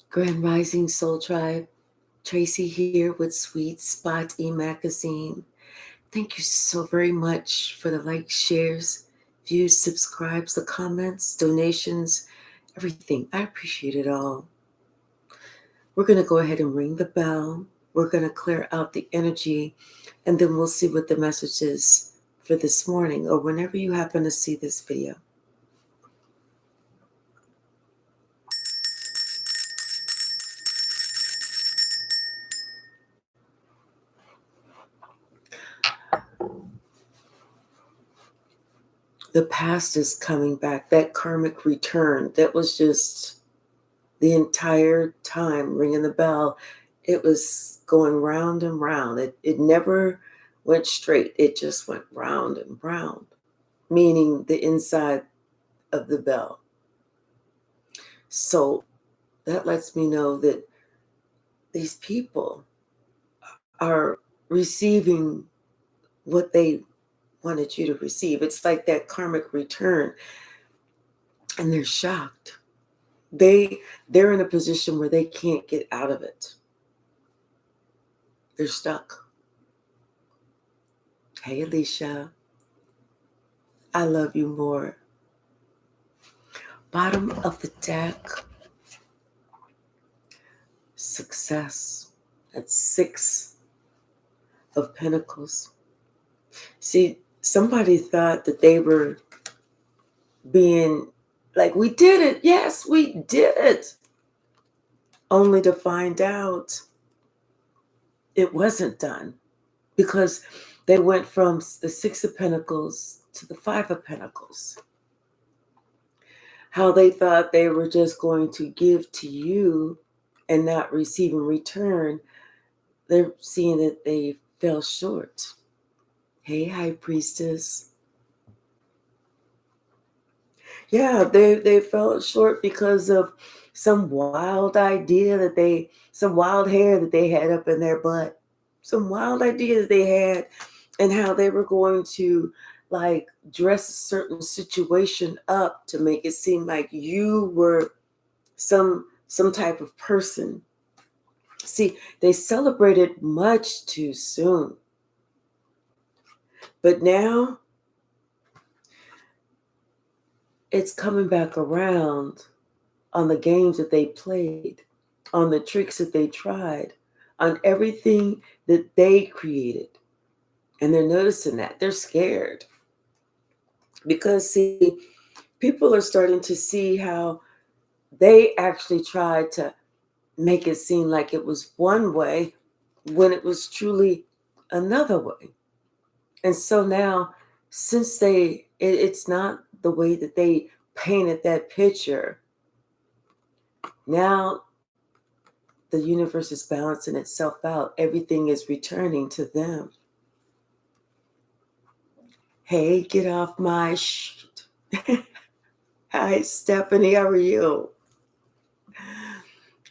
Grand Rising Soul Tribe, Tracy here with Sweet Spot e-magazine. Thank you so very much for the likes, shares, views, subscribes, the comments, donations, everything. I appreciate it all. We're going to go ahead and ring the bell. We're going to clear out the energy, and then we'll see what the message is for this morning or whenever you happen to see this video. The past is coming back. That karmic return, that was just the entire time ringing the bell. It was going round and round. It never went straight. It just went round and round, meaning the inside of the bell. So that lets me know that these people are receiving what they wanted you to receive. It's like that karmic return, and they're shocked. They're in a position where they can't get out of it. They're stuck. Hey, Alicia. I love you more. Bottom of the deck. Success. That's 6 of Pentacles. See, somebody thought that they were being like, we did it. Yes, we did it. Only to find out it wasn't done, because they went from the 6 of Pentacles to the 5 of Pentacles. How they thought they were just going to give to you and not receive in return. They're seeing that they fell short. Hey, High Priestess. Yeah, they fell short because of some wild idea some wild hair that they had up in their butt. Some wild idea that they had, and how they were going to like dress a certain situation up to make it seem like you were some type of person. See, they celebrated much too soon. But now it's coming back around on the games that they played, on the tricks that they tried, on everything that they created. And they're noticing that. They're scared. Because, see, people are starting to see how they actually tried to make it seem like it was one way when it was truly another way. And so now, since it's not the way that they painted that picture, now the universe is balancing itself out. Everything is returning to them. Hey, get off my shit. Hi, Stephanie, how are you?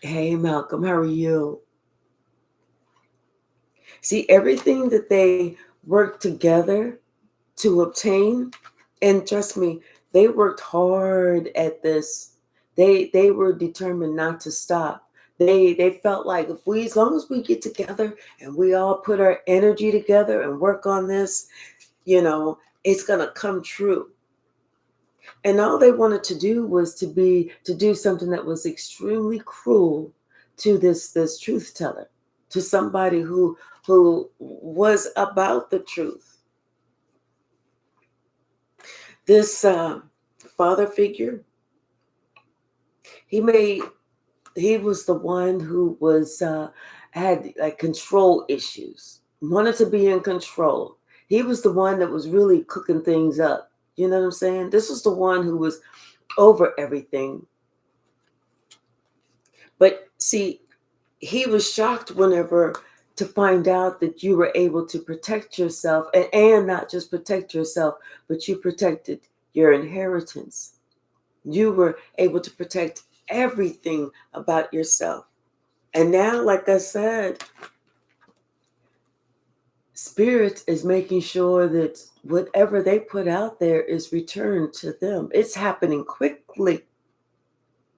Hey, Malcolm, how are you? See, everything that they worked together to obtain, and trust me, they worked hard at this. They were determined not to stop. They felt like as long as we get together and we all put our energy together and work on this, it's gonna come true. And all they wanted to do was to do something that was extremely cruel to this truth teller, to somebody who was about the truth. This father figure, he was the one who was had like control issues, wanted to be in control. He was the one that was really cooking things up. You know what I'm saying? This was the one who was over everything. But see, he was shocked to find out that you were able to protect yourself, and not just protect yourself, but you protected your inheritance. You were able to protect everything about yourself. And now, like I said, Spirit is making sure that whatever they put out there is returned to them. It's happening quickly.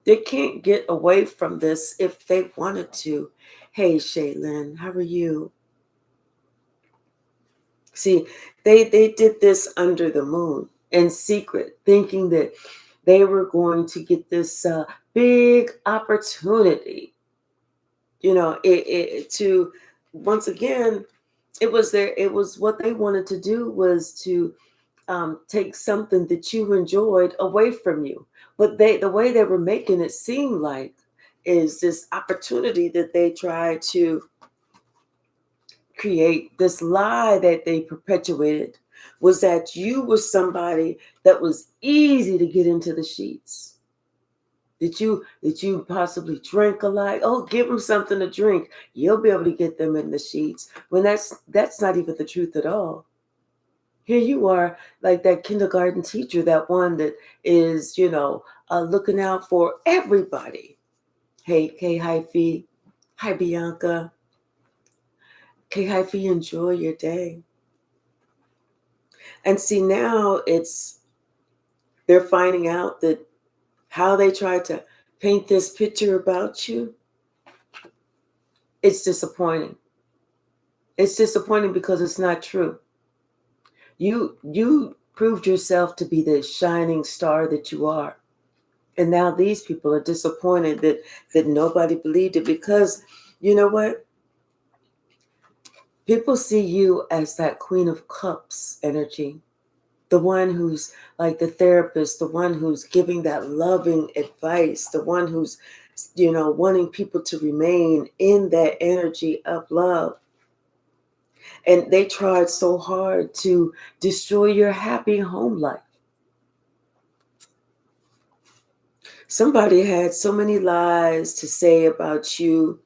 They can't get away from this if they wanted to. Hey, Shaylin, how are you? See, they did this under the moon in secret, thinking that they were going to get this big opportunity. To once again, it was what they wanted to do was to take something that you enjoyed away from you. But the way they were making it seem like is this opportunity that they tried to create. This lie that they perpetuated was that you were somebody that was easy to get into the sheets. That you possibly drink a lot. Oh, give them something to drink. You'll be able to get them in the sheets. When that's not even the truth at all. Here you are, like that kindergarten teacher, that one that is, looking out for everybody. Hey, Hypsee. Hi, Bianca. Okay, Hypsee, enjoy your day. And see, now they're finding out that how they tried to paint this picture about you, it's disappointing. It's disappointing because it's not true. You proved yourself to be the shining star that you are. And now these people are disappointed that nobody believed it, because you know what? People see you as that Queen of Cups energy, the one who's like the therapist, the one who's giving that loving advice, the one who's, wanting people to remain in that energy of love. And they tried so hard to destroy your happy home life. Somebody had so many lies to say about you,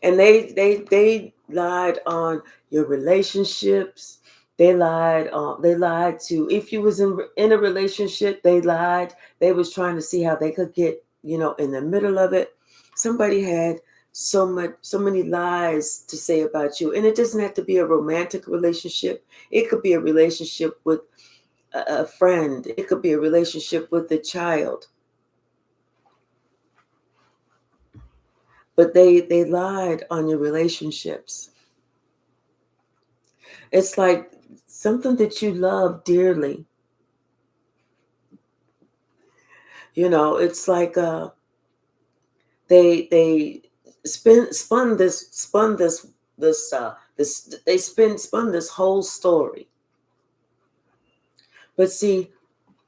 and they lied on your relationships. They lied to, if you was in a relationship, they lied. They was trying to see how they could get, in the middle of it. Somebody had so many lies to say about you. And it doesn't have to be a romantic relationship. It could be a relationship with a friend. It could be a relationship with a child. But they lied on your relationships. It's like something that you love dearly. It's like they spun this whole story. But see,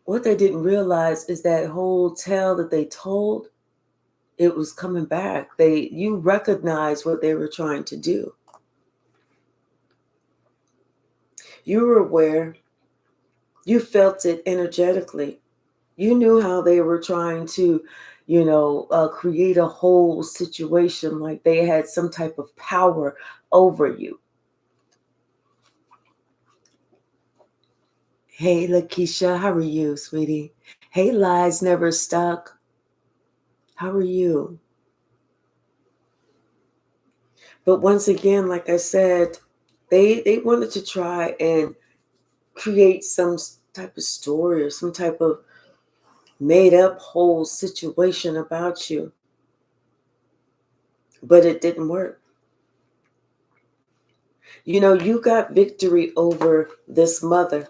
what they didn't realize is that whole tale that they told, it was coming back. You recognize what they were trying to do. You were aware. You felt it energetically. You knew how they were trying to, create a whole situation like they had some type of power over you. Hey, Lakeisha, how are you, sweetie? Hey, Lies Never Stuck. How are you? But once again, like I said, they wanted to try and create some type of story or some type of made up whole situation about you. But it didn't work. You got victory over this mother,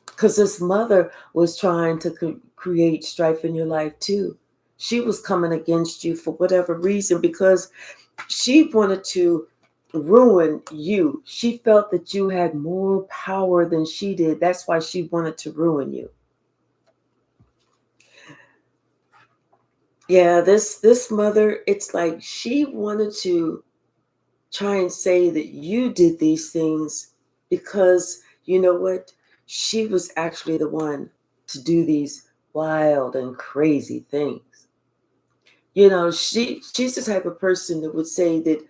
because this mother was trying to create strife in your life too. She was coming against you for whatever reason, because she wanted to ruin you. She felt that you had more power than she did. That's why she wanted to ruin you. Yeah, this mother, it's like she wanted to try and say that you did these things because you know what? She was actually the one to do these wild and crazy things. She's the type of person that would say that,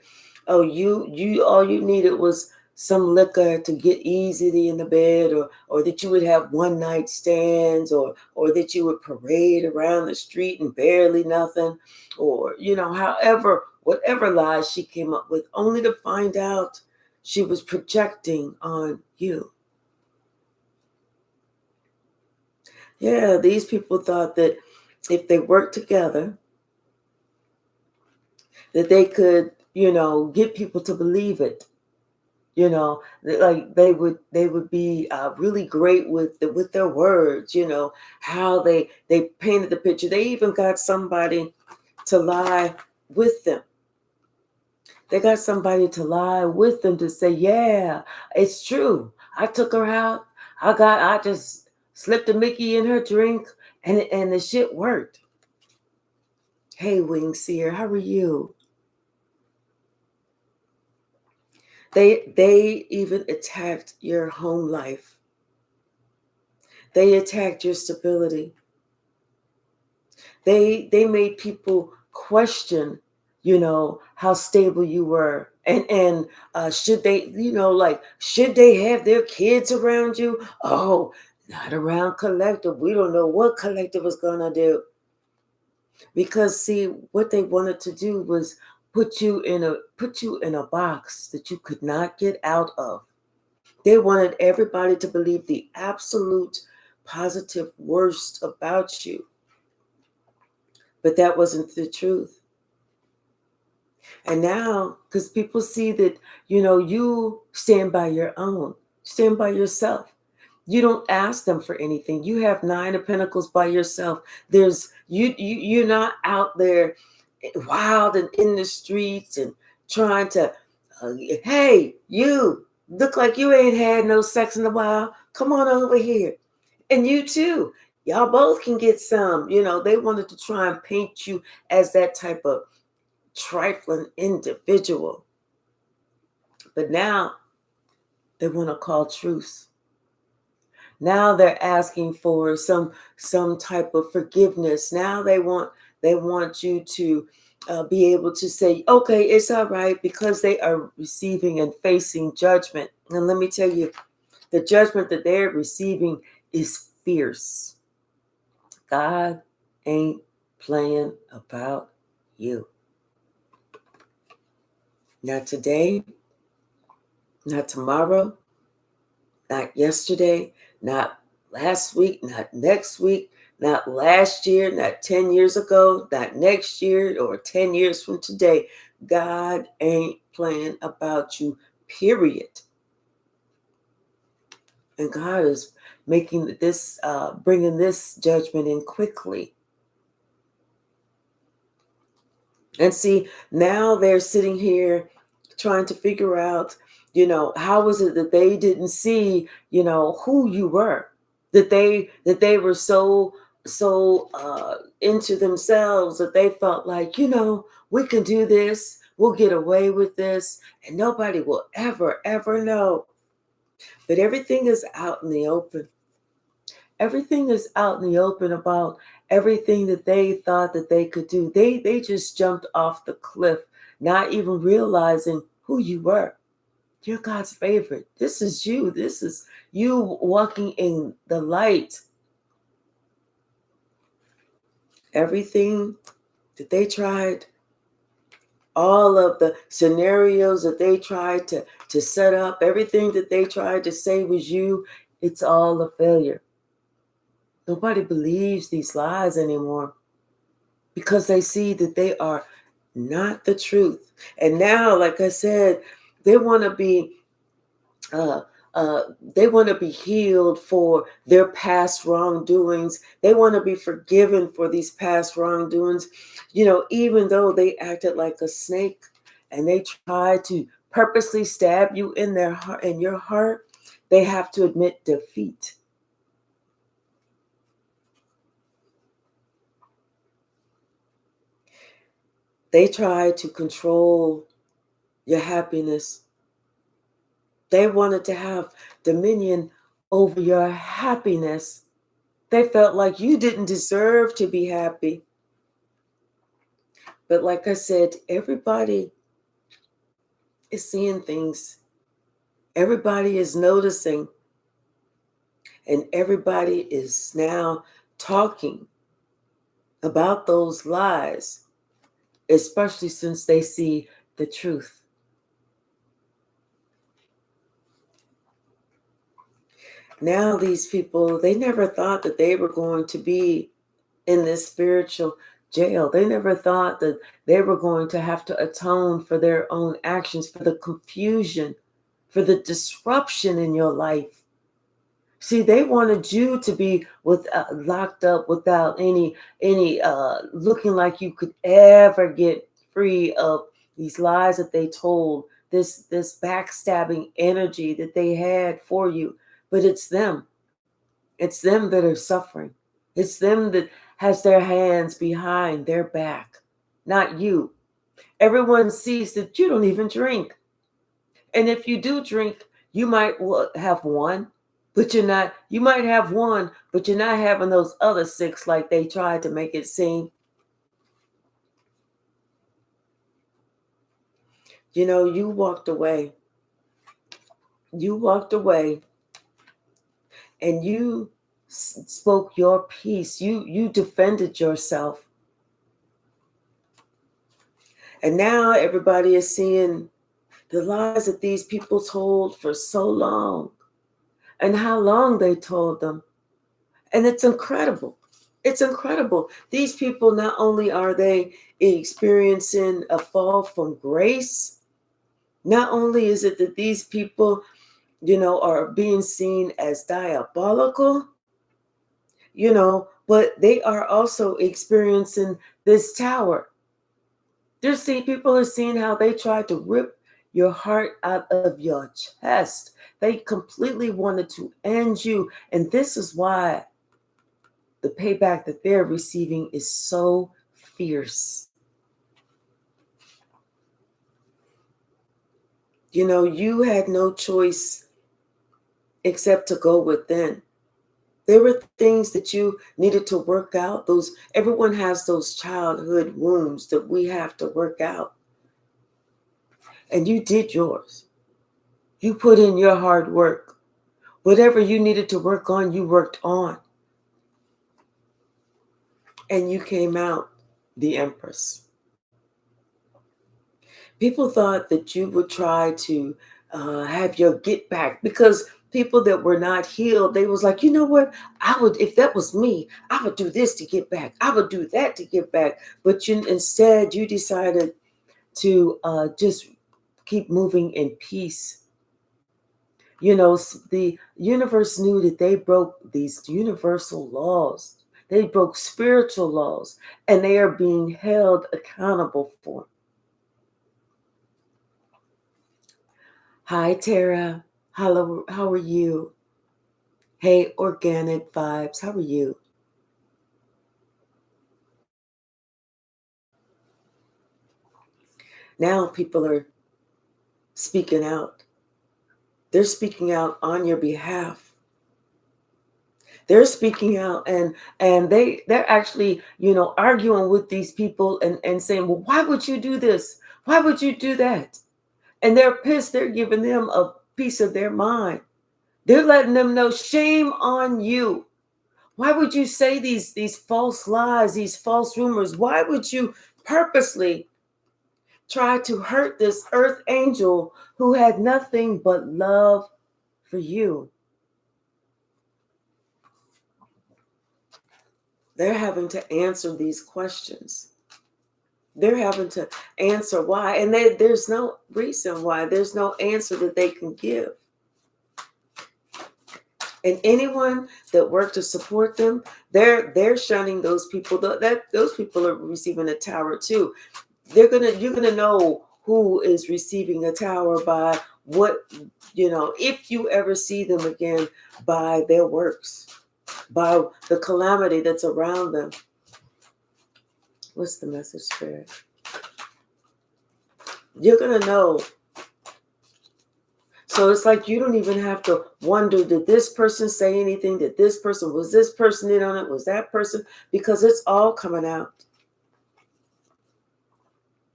oh, you all you needed was some liquor to get easily in the bed, or that you would have one night stands, or that you would parade around the street and barely nothing, or however, whatever lies she came up with, only to find out she was projecting on you. Yeah, these people thought that if they worked together, that they could, get people to believe it. Like they would be really great with their words. How they painted the picture. They even got somebody to lie with them. They got somebody to lie with them to say, yeah, it's true. I took her out. I just slipped a Mickey in her drink, and the shit worked. Hey, Wing Seer, how are you? They even attacked your home life. They attacked your stability. They made people question, how stable you were. And should they, like, should they have their kids around you? Oh, not around Collective. We don't know what Collective is gonna do. Because see, what they wanted to do was put you in a box that you could not get out of. They wanted everybody to believe the absolute positive worst about you. But that wasn't the truth. And now, because people see that, you stand by your own, stand by yourself. You don't ask them for anything. You have 9 of Pentacles by yourself. You're not out there wild and in the streets and trying to, hey, you look like you ain't had no sex in a while. Come on over here. And you too. Y'all both can get some. They wanted to try and paint you as that type of trifling individual. But now they want to call truce. Now they're asking for some type of forgiveness. Now they want you to be able to say, okay, it's all right, because they are receiving and facing judgment. And let me tell you, the judgment that they're receiving is fierce. God ain't playing about you. Not today, not tomorrow, not yesterday, not last week, not next week, not last year, not 10 years ago, not next year or 10 years from today. God ain't playing about you, period. And God is making this, bringing this judgment in quickly. And see, now they're sitting here trying to figure out, how was it that they didn't see, who you were, that they were so into themselves that they felt like, we can do this, we'll get away with this, and nobody will ever know. But everything is out in the open. Everything is out in the open about everything that they thought that they could do. They just jumped off the cliff, not even realizing who you were. You're God's favorite. This is you. This is you walking in the light. Everything that they tried, all of the scenarios that they tried to set up, everything that they tried to say was you, it's all a failure. Nobody believes these lies anymore because they see that they are not the truth. And now, like I said, they want to be healed for their past wrongdoings. They want to be forgiven for these past wrongdoings. Even though they acted like a snake and they tried to purposely stab you in their heart, in your heart, they have to admit defeat. They try to control your happiness. They wanted to have dominion over your happiness. They felt like you didn't deserve to be happy. But like I said, everybody is seeing things. Everybody is noticing. And everybody is now talking about those lies, especially since they see the truth. Now these people, they never thought that they were going to be in this spiritual jail. They never thought that they were going to have to atone for their own actions, for the confusion, for the disruption in your life. See, they wanted you to be locked up without any looking like you could ever get free of these lies that they told, this backstabbing energy that they had for you. But it's them. It's them that are suffering. It's them that has their hands behind their back, not you. Everyone sees that you don't even drink. And if you do drink, you might have one, but you're not, you might have one, but you're not having those other six like they tried to make it seem. You know, you walked away. You walked away and you spoke your piece. You defended yourself. And now everybody is seeing the lies that these people told for so long and how long they told them. And it's incredible. It's incredible. These people, not only are they experiencing a fall from grace, not only is it that these people, are being seen as diabolical, but they are also experiencing this tower. People are seeing how they tried to rip your heart out of your chest. They completely wanted to end you. And this is why the payback that they're receiving is so fierce. You had no choice except to go within. There were things that you needed to work out. Everyone has those childhood wounds that we have to work out. And you did yours. You put in your hard work. Whatever you needed to work on, you worked on. And you came out the Empress. People thought that you would try to have your get back, because people that were not healed, they was like, you know what? If that was me, I would do this to get back. I would do that to get back. But instead, you decided to just keep moving in peace. The universe knew that they broke these universal laws. They broke spiritual laws, and they are being held accountable for them. Hi, Tara. Hello, how are you? Hey, Organic Vibes, how are you? Now people are speaking out. They're speaking out on your behalf. They're speaking out, and they're actually, arguing with these people and saying, well, why would you do this? Why would you do that? And they're pissed. They're giving them a piece of their mind. They're letting them know, shame on you. Why would you say these false lies, these false rumors? Why would you purposely try to hurt this earth angel who had nothing but love for you? They're having to answer these questions. They're having to answer why. And there's no reason why. There's no answer that they can give. And anyone that worked to support them, they're shunning those people. Those people are receiving a tower too. You're gonna know who is receiving a tower by what, if you ever see them again, by their works, by the calamity that's around them. What's the message, Spirit? You're gonna know. So it's like you don't even have to wonder, did this person say anything? Did this person, was this person in on it? Was that person? Because it's all coming out.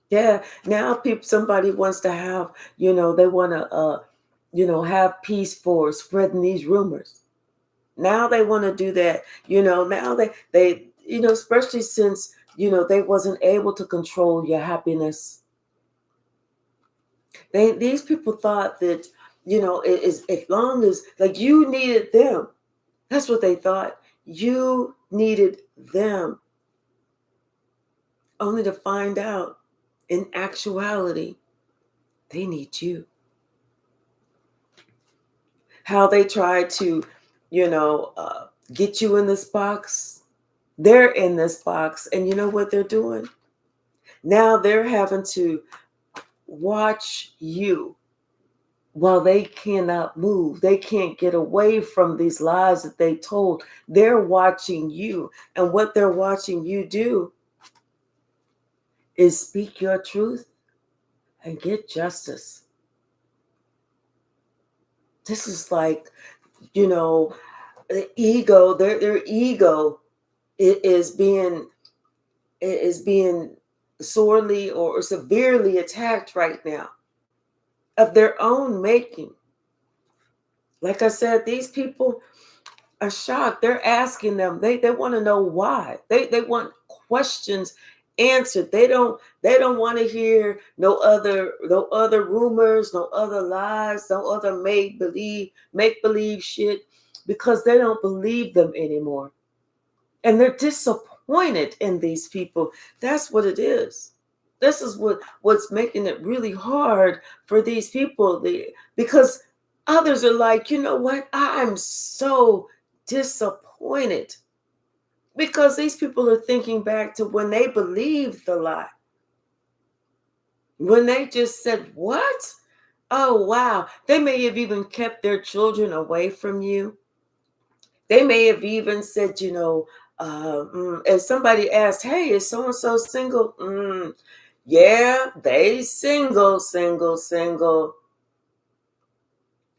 Yeah, now somebody wants to have, they want to, have peace for spreading these rumors. Now they want to do that, now they, especially since, they wasn't able to control your happiness. These people thought that, it is, as long as, like, you needed them. That's what they thought. You needed them, only to find out in actuality they need you. How they try to, get you in this box. They're in this box, and you know what they're doing? Now they're having to watch you while they cannot move. They can't get away from these lies that they told. They're watching you, and what they're watching you do is speak your truth and get justice. This is like, the ego, their ego is being sorely or severely attacked right now, of their own making. Like I said, these people are shocked. They're asking them. They want to know why. They want questions answered. They don't want to hear no other rumors, no other lies, no other make believe shit, because they don't believe them anymore. And they're disappointed in these people. That's what it is. This is what's making it really hard for these people. Because others are like, you know what? I'm so disappointed, because these people are thinking back to when they believed the lie. When they just said, what? Oh, wow. They may have even kept their children away from you. They may have even said, if somebody asked, hey, is so-and-so single? Yeah, they single.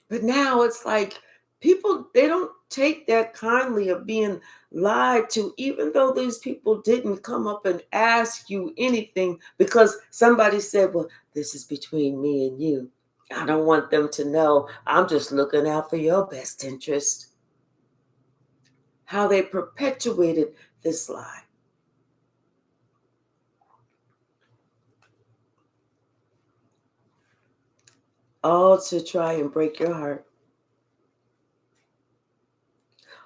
But now it's like people, they don't take that kindly of being lied to, even though these people didn't come up and ask you anything, because somebody said, well, this is between me and you. I don't want them to know. I'm just looking out for your best interest. How they perpetuated this lie. All to try and break your heart.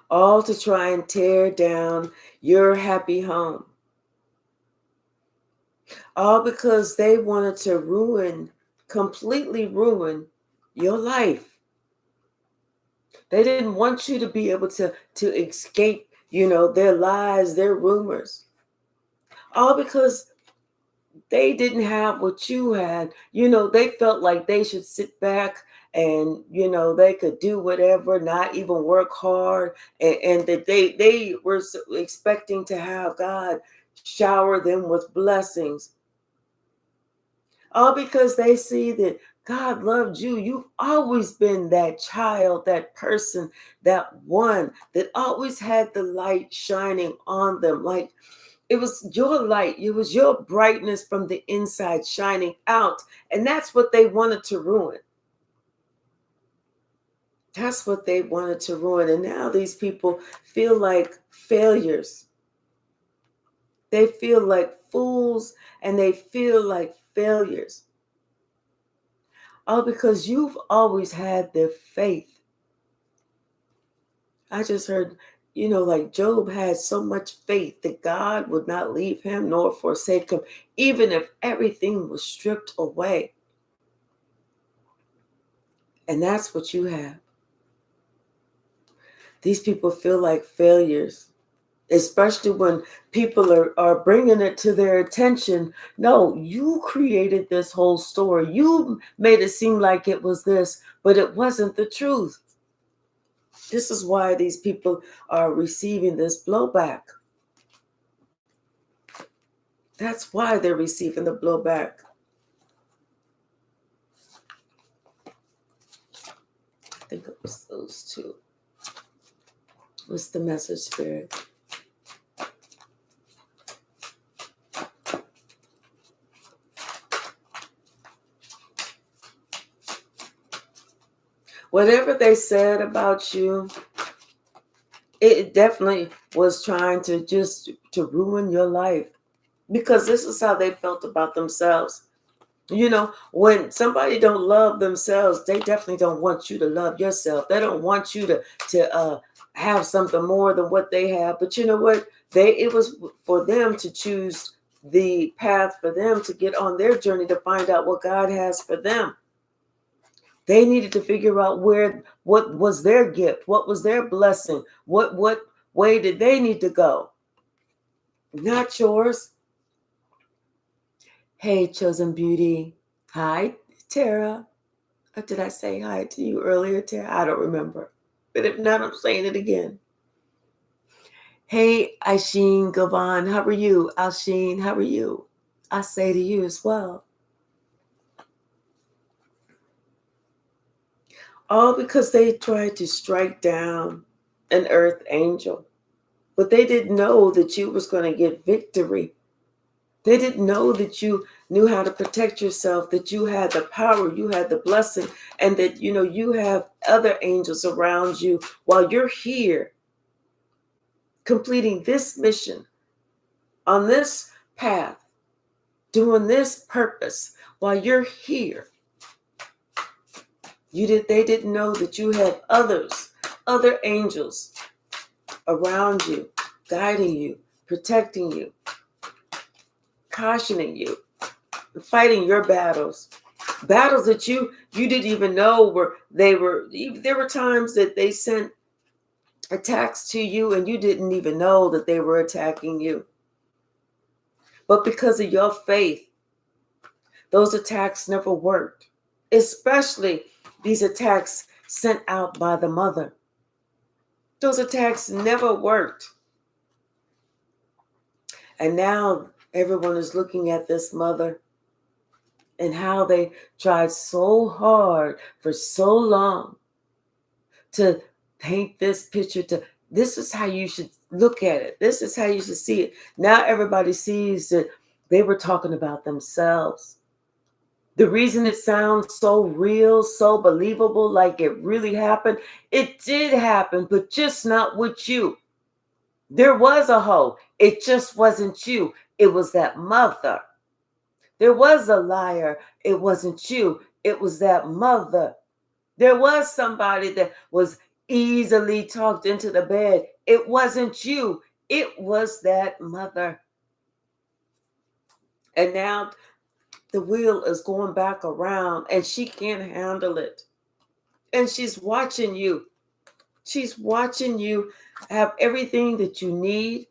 All to try and tear down your happy home. All because they wanted to completely ruin your life. They didn't want you to be able to escape, their lies, their rumors. All because they didn't have what you had. They felt like they should sit back and, they could do whatever, not even work hard. And that they were expecting to have God shower them with blessings. All because they see that God loved you. You've always been that child, that person, that one that always had the light shining on them. Like it was your light. It was your brightness from the inside shining out. And that's what they wanted to ruin. That's what they wanted to ruin. And now these people feel like failures. They feel like fools, and they feel like failures. All because you've always had their faith. I just heard, like Job had so much faith that God would not leave him nor forsake him, even if everything was stripped away. And that's what you have. These people feel like failures, especially when people are bringing it to their attention. No, you created this whole story. You made it seem like it was this, but it wasn't the truth. This is why these people are receiving this blowback. That's why they're receiving the blowback. I think it was those two. What's the message, Spirit? Whatever they said about you, it definitely was trying to ruin your life, because this is how they felt about themselves. When somebody don't love themselves, they definitely don't want you to love yourself. They don't want you to have something more than what they have. But you know what? It was for them to choose the path for them to get on their journey to find out what God has for them. They needed to figure out what was their gift, what was their blessing, what way did they need to go, not yours. Hey, chosen beauty. Hi, Tara. Or did I say hi to you earlier, Tara? I don't remember. But if not, I'm saying it again. Hey, Aishin Gavan, how are you? Alsheen, how are you? I say to you as well. All because they tried to strike down an earth angel. But they didn't know that you was going to get victory. They didn't know that you knew how to protect yourself, that you had the power, you had the blessing, and that, you have other angels around you while you're here completing this mission on this path, doing this purpose while you're here. They didn't know that you have other angels around you, guiding you, protecting you, cautioning you, fighting your battles that you didn't even know there were times that they sent attacks to you and you didn't even know that they were attacking you. But because of your faith, those attacks never worked, especially these attacks sent out by the mother. Those attacks never worked. And now everyone is looking at this mother and how they tried so hard for so long to paint this picture. This is how you should look at it. This is how you should see it. Now everybody sees that they were talking about themselves. The reason it sounds so real, so believable, like it really happened, it did happen, but just not with you. There was a hoe. It just wasn't you. It was that mother. There was a liar. It wasn't you. It was that mother. There was somebody that was easily talked into the bed. It wasn't you. It was that mother. And now the wheel is going back around and she can't handle it. And she's watching you. She's watching you have everything that you need.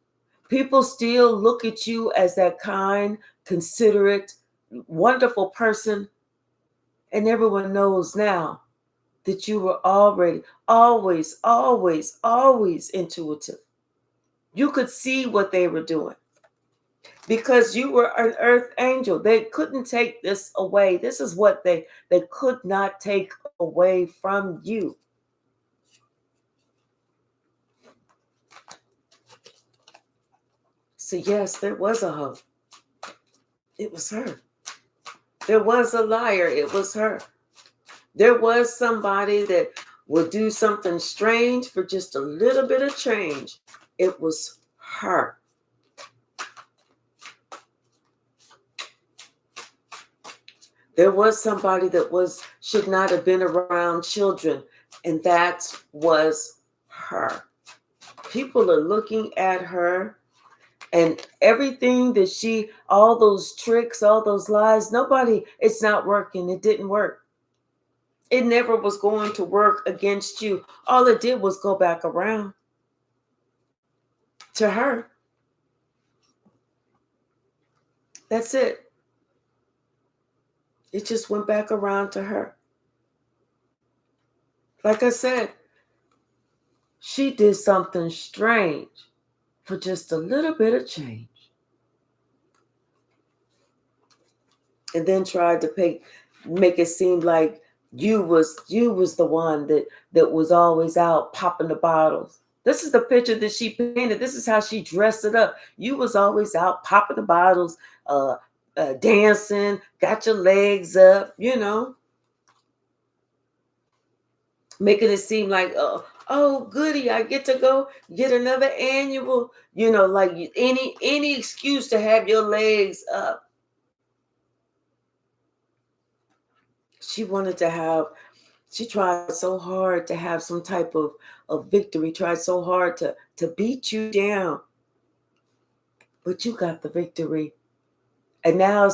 People still look at you as that kind, considerate, wonderful person. And everyone knows now that you were already, always, always, always intuitive. You could see what they were doing because you were an earth angel. They couldn't take this away. This is what they could not take away from you. So yes, there was a hoe. It was her. There was a liar. It was her. There was somebody that would do something strange for just a little bit of change. It was her. There was somebody that should not have been around children, and that was her. People are looking at her and everything that all those tricks, all those lies, it's not working. It didn't work. It never was going to work against you. All it did was go back around to her. That's it. It just went back around to her. Like I said, she did something strange for just a little bit of change. And then tried to make it seem like you was the one that was always out popping the bottles. This is the picture that she painted. This is how she dressed it up. You was always out popping the bottles, dancing, got your legs up, making it seem like, oh, goody, I get to go get another annual, like any excuse to have your legs up. She wanted to have She tried so hard to have some type of victory, tried so hard to beat you down, but you got the victory. And now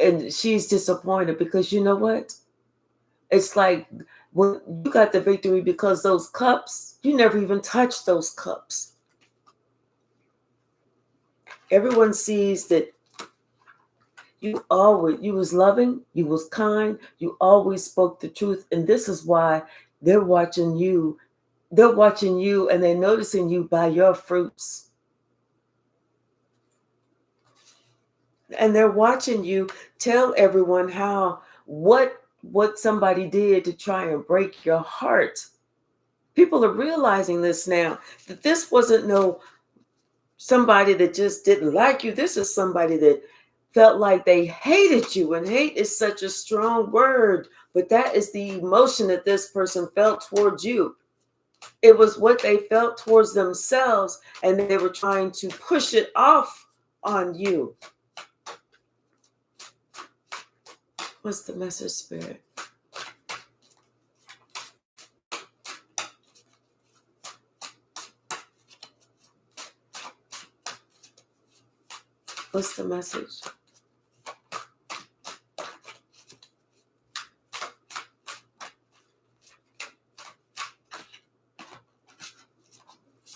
and she's disappointed because you know what? It's like when you got the victory because those cups, you never even touched those cups. Everyone sees that you was loving, you was kind, you always spoke the truth. And this is why they're watching you. They're watching you and they're noticing you by your fruits. And they're watching you tell everyone what somebody did to try and break your heart. People are realizing this now, that this wasn't no somebody that just didn't like you. This is somebody that felt like they hated you. And hate is such a strong word, but that is the emotion that this person felt towards you. It was what they felt towards themselves, and they were trying to push it off on you. What's the message, Spirit? What's the message?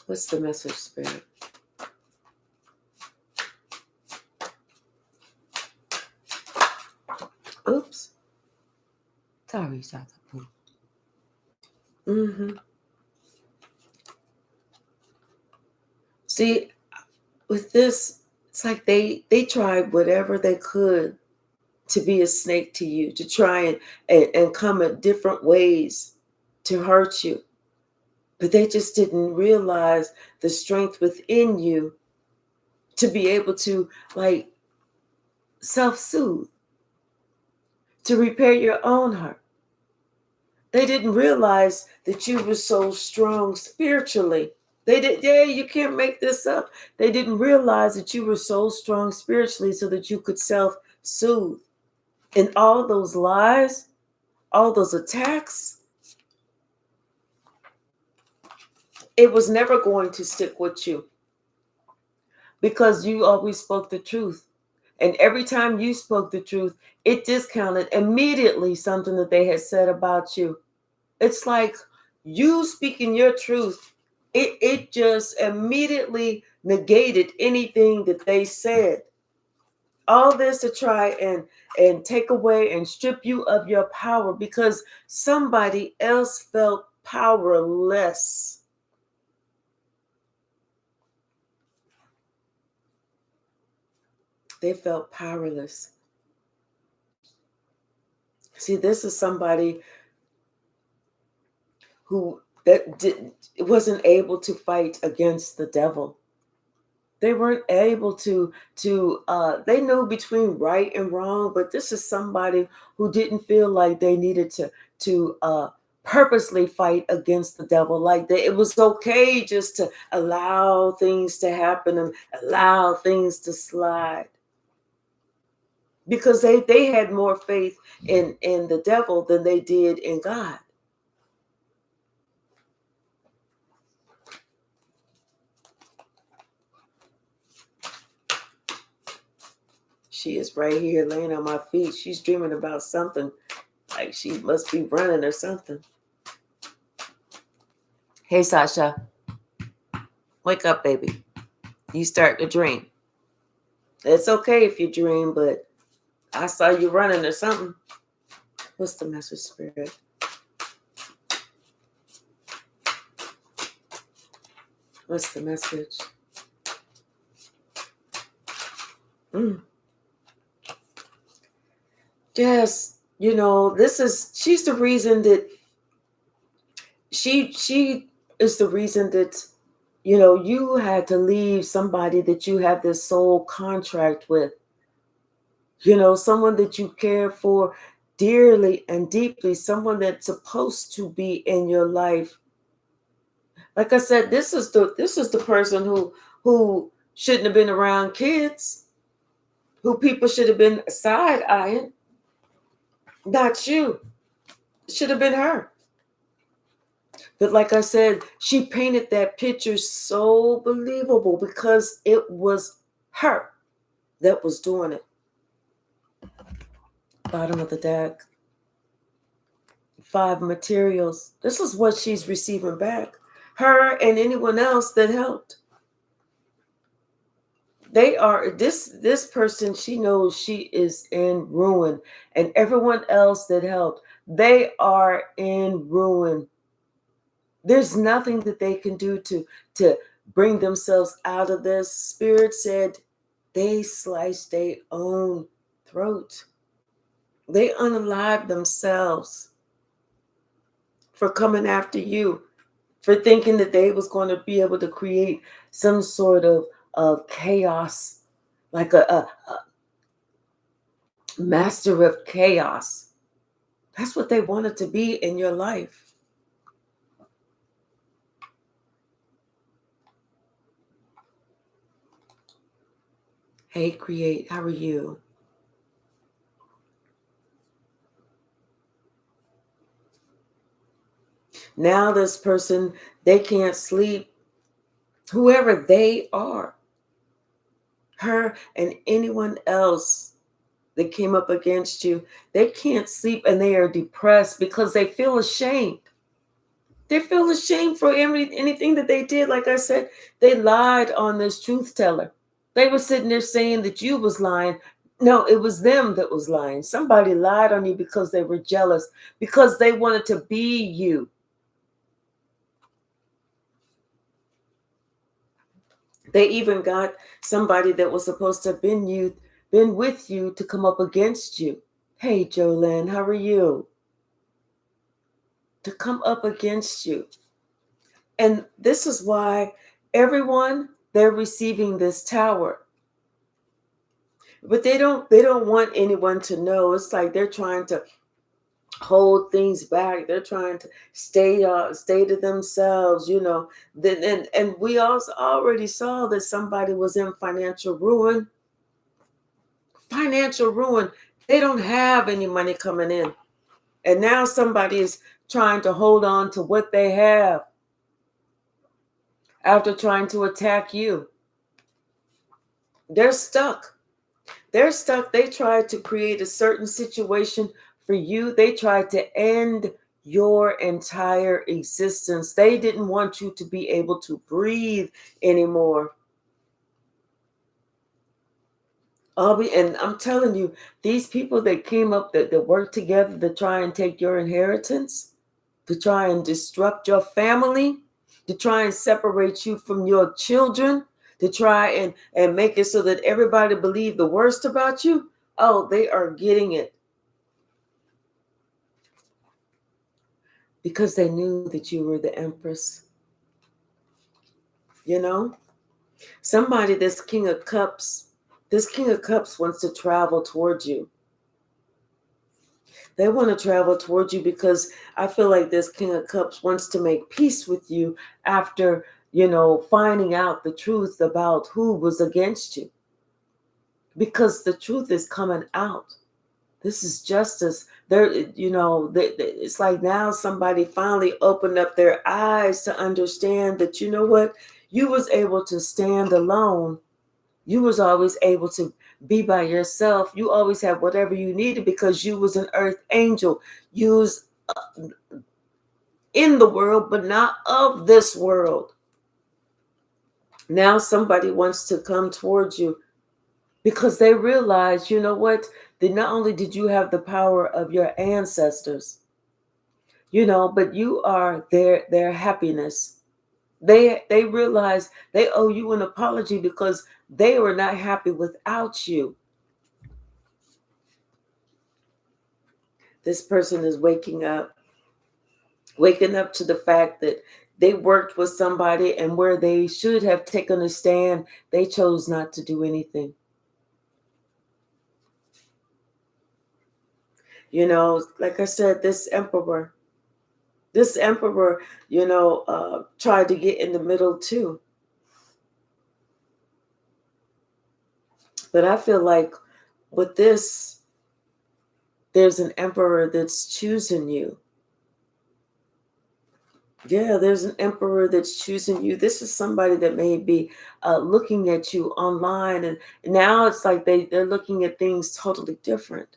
What's the message, Spirit? Oops. Sorry, See, with this, it's like they tried whatever they could to be a snake to you, to try and come at different ways to hurt you. But they just didn't realize the strength within you to be able to like self-soothe, to repair your own heart. They didn't realize that you were so strong spiritually. They did, yeah, you can't make this up. They didn't realize that you were so strong spiritually so that you could self-soothe. And all those lies, all those attacks, it was never going to stick with you because you always spoke the truth. And every time you spoke the truth, it discounted immediately something that they had said about you. It's like you speaking your truth, it just immediately negated anything that they said. All this to try and take away and strip you of your power because somebody else felt powerless. They felt powerless. See, this is somebody who wasn't able to fight against the devil. They weren't able to they knew between right and wrong, but this is somebody who didn't feel like they needed to purposely fight against the devil. Like it was okay just to allow things to happen and allow things to slide. Because they had more faith in the devil than they did in God. She is right here laying on my feet. She's dreaming about something. Like she must be running or something. Hey, Sasha. Wake up, baby. You start to dream. It's okay if you dream, but I saw you running or something. What's the message, Spirit? What's the message? Yes, she's the reason that she is the reason that you had to leave somebody that you have this soul contract with. Someone that you care for dearly and deeply, someone that's supposed to be in your life. Like I said, this is the person who shouldn't have been around kids, who people should have been side-eyeing, not you. It should have been her. But like I said, she painted that picture so believable because it was her that was doing it. Bottom of the deck. 5 materials. This is what she's receiving back. Her and anyone else that helped. They are this person, she knows she is in ruin, and everyone else that helped, they are in ruin. There's nothing that they can do to bring themselves out of this. Spirit said they sliced their own throat. They unalived themselves for coming after you, for thinking that they was going to be able to create some sort of chaos, like a master of chaos. That's what they wanted to be in your life. Hey, Create, how are you? Now this person, they can't sleep. Whoever they are, her and anyone else that came up against you, they can't sleep and they are depressed because they feel ashamed. They feel ashamed for anything that they did. Like I said, they lied on this truth teller. They were sitting there saying that you was lying. No, it was them that was lying. Somebody lied on you because they were jealous, because they wanted to be you. They even got somebody that was supposed to have been with you to come up against you. Hey, Jolene, how are you? To come up against you. And this is why everyone, they're receiving this tower. But they don't want anyone to know. It's like they're trying to hold things back. They're trying to stay to themselves, you know. Then and we also already saw that somebody was in financial ruin. Financial ruin. They don't have any money coming in. And now somebody is trying to hold on to what they have after trying to attack you. They're stuck. They're stuck. They tried to create a certain situation for you. They tried to end your entire existence. They didn't want you to be able to breathe anymore. And I'm telling you, these people that came up that worked together to try and take your inheritance, to try and disrupt your family, to try and separate you from your children, to try and make it so that everybody believe the worst about you. Oh, they are getting it. Because they knew that you were the Empress. You know? Somebody, this King of Cups wants to travel towards you. They want to travel towards you because I feel like this King of Cups wants to make peace with you after, finding out the truth about who was against you. Because the truth is coming out. This is justice. It's like now somebody finally opened up their eyes to understand that, you know what? You was able to stand alone. You was always able to be by yourself. You always had whatever you needed because you was an earth angel. You was in the world, but not of this world. Now somebody wants to come towards you because they realize, you know what? That not only did you have the power of your ancestors, but you are their happiness. They realize they owe you an apology because they were not happy without you. This person is waking up to the fact that they worked with somebody, and where they should have taken a stand, they chose not to do anything. Like I said, this emperor, tried to get in the middle too. But I feel like with this, there's an emperor that's choosing you. Yeah, there's an emperor that's choosing you. This is somebody that may be looking at you online, and now it's like they're looking at things totally different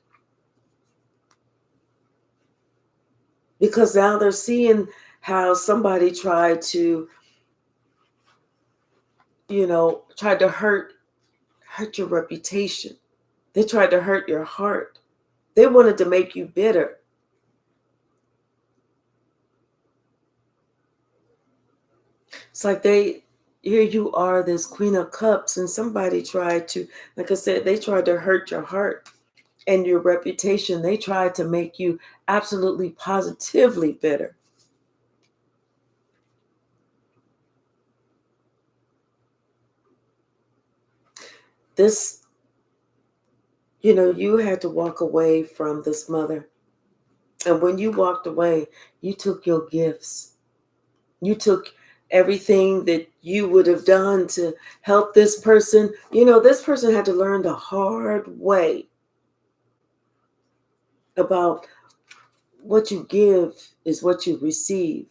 because now they're seeing how somebody tried to, tried to hurt your reputation. They tried to hurt your heart. They wanted to make you bitter. It's like here you are, this Queen of Cups, and somebody tried to, like I said, they tried to hurt your heart and your reputation. They tried to make you absolutely positively bitter. This, you had to walk away from this mother. And when you walked away, you took your gifts. You took everything that you would have done to help this person. This person had to learn the hard way about what you give is what you receive,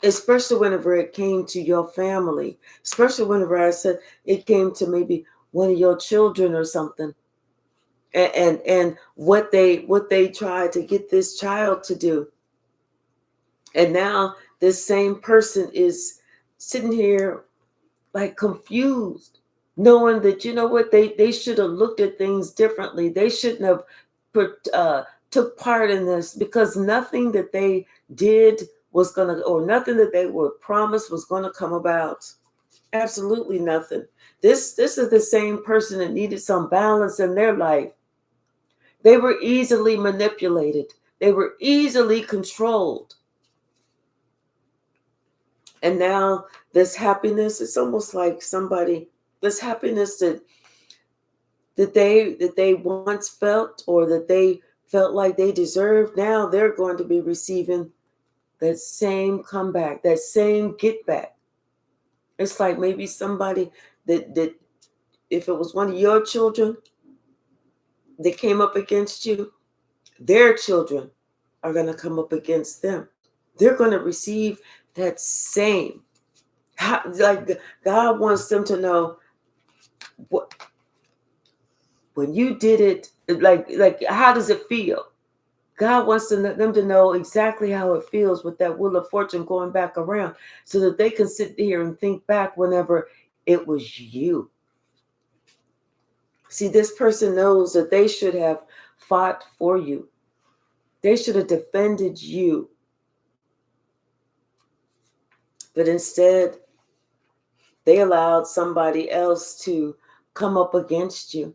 especially whenever it came to your family, especially whenever I said it came to maybe one of your children or something, and what they tried to get this child to do. And now this same person is sitting here like confused, knowing that what they should have looked at things differently. They shouldn't have took part in this, because nothing that they did was gonna, or nothing that they were promised was gonna come about. Absolutely nothing. This is the same person that needed some balance in their life. They were easily manipulated. They were easily controlled. And now this happiness, it's almost like somebody, this happiness that they once felt, or that they felt like they deserved, now they're going to be receiving that same comeback, that same get back. It's like maybe somebody that if it was one of your children that came up against you, their children are going to come up against them. They're going to receive that same. Like God wants them to know what when you did it. Like how does it feel? God wants them to know exactly how it feels with that wheel of fortune going back around, so that they can sit here and think back whenever it was you. See, this person knows that they should have fought for you. They should have defended you. But instead, they allowed somebody else to come up against you,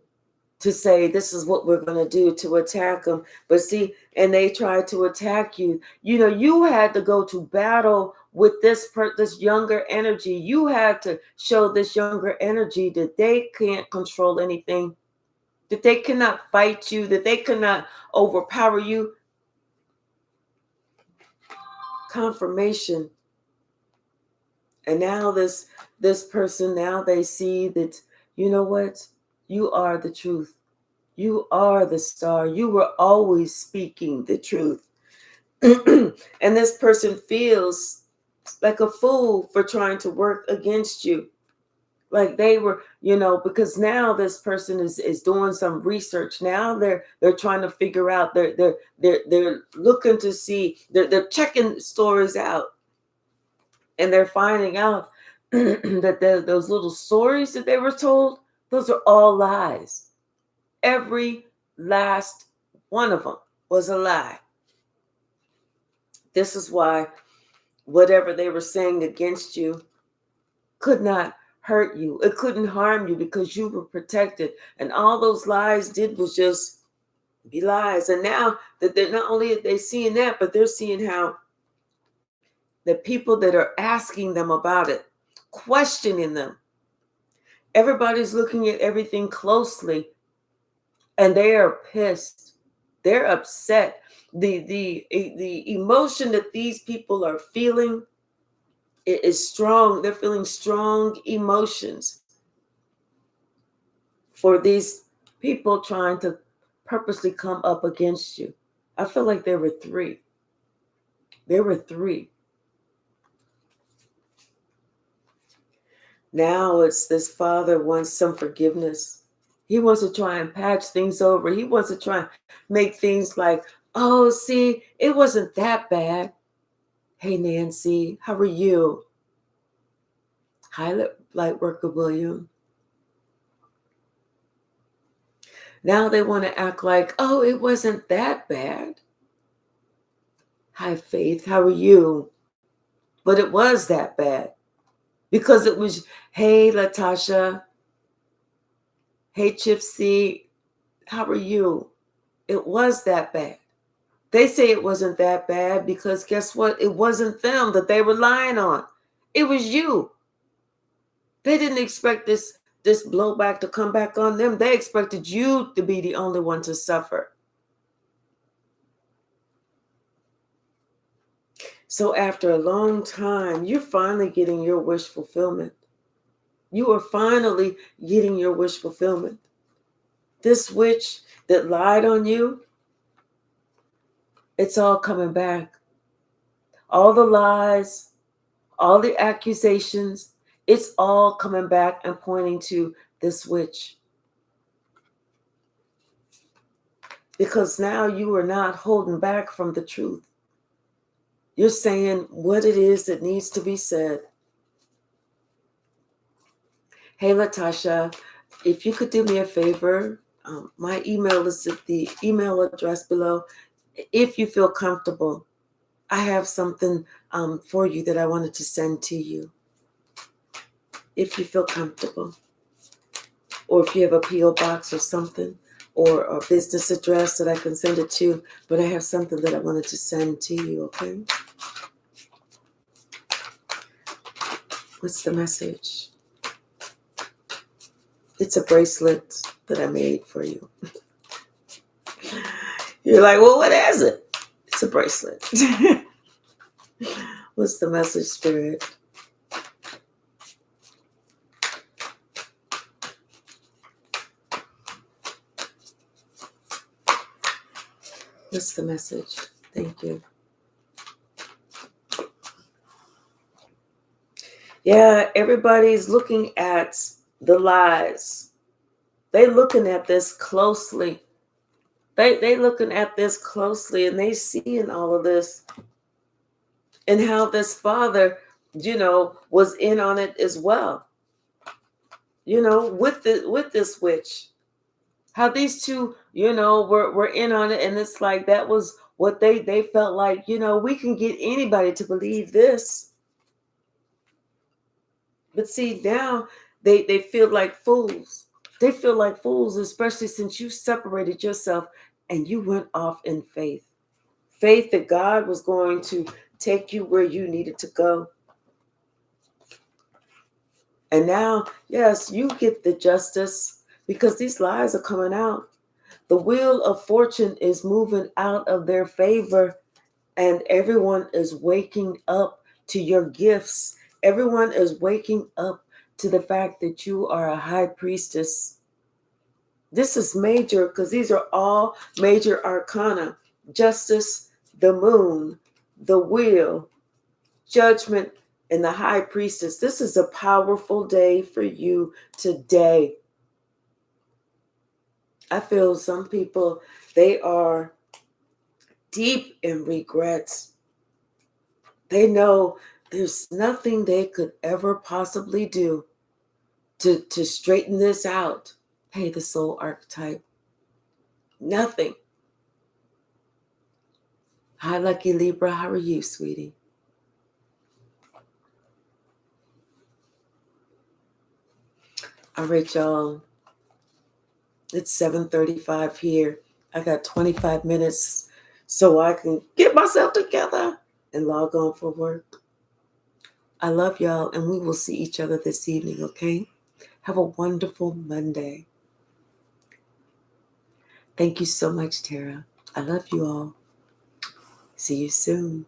to say, this is what we're going to do, to attack them. But see, and they tried to attack you. You had to go to battle with this younger energy. You had to show this younger energy that they can't control anything, that they cannot fight you, that they cannot overpower you. Confirmation. And now this person, now they see that, you know what? You are the truth. You are the star. You were always speaking the truth. And this person feels like a fool for trying to work against you. Like they were, because now this person is doing some research. Now they're trying to figure out, they're looking to see, they're checking stories out, and they're finding out that those little stories that they were told, those are all lies. Every last one of them was a lie. This is why whatever they were saying against you could not hurt you. It couldn't harm you, because you were protected. And all those lies did was just be lies. And now that they're not only are they seeing that, but they're seeing how the people that are asking them about it, questioning them, everybody's looking at everything closely, and they are pissed. They're upset. The emotion that these people are feeling, it is strong. They're feeling strong emotions for these people trying to purposely come up against you. I feel like there were three. There were three. Now it's this father wants some forgiveness. He wants to try and patch things over. He wants to try and make things like, oh, see, it wasn't that bad. Hey, Nancy, how are you? Hi, light worker William. Now they want to act like, oh, it wasn't that bad. Hi, Faith, how are you? But it was that bad. Because it was, hey, Latasha. Hey, Hypsee, how are you? It was that bad. They say it wasn't that bad because guess what? It wasn't them that they were lying on. It was you. They didn't expect this blowback to come back on them. They expected you to be the only one to suffer. So after a long time, you're finally getting your wish fulfillment. You are finally getting your wish fulfillment. This witch that lied on you, it's all coming back. All the lies, all the accusations, it's all coming back and pointing to this witch. Because now you are not holding back from the truth. You're saying what it is that needs to be said. Hey, Latasha, if you could do me a favor, my email is at the email address below. If you feel comfortable, I have something for you that I wanted to send to you. If you feel comfortable. Or if you have a P.O. box or something, or a business address that I can send it to, but I have something that I wanted to send to you, okay? What's the message? It's a bracelet that I made for you. You're like, well, what is it? It's a bracelet. What's the message, Spirit? What's the message? Thank you. Yeah, everybody's looking at the lies. They looking at this closely. They looking at this closely, and they seeing all of this. And how this father, was in on it as well. With this witch. How these two, were in on it, and it's like that was what they felt like, we can get anybody to believe this. But see, now they feel like fools. They feel like fools, especially since you separated yourself and you went off in faith. Faith that God was going to take you where you needed to go. And now, yes, you get the justice because these lies are coming out. The wheel of fortune is moving out of their favor, and everyone is waking up to your gifts. Everyone is waking up to the fact that you are a high priestess. This is major because these are all major arcana. Justice, the moon, the wheel, judgment, and the high priestess. This is a powerful day for you today. I feel some people, they are deep in regrets. They know there's nothing they could ever possibly do to straighten this out. Hey, the soul archetype. Nothing. Hi, Lucky Libra. How are you, sweetie? All right, y'all. It's 7:35 here. I got 25 minutes so I can get myself together and log on for work. I love y'all, and we will see each other this evening, okay? Have a wonderful Monday. Thank you so much, Tara. I love you all. See you soon.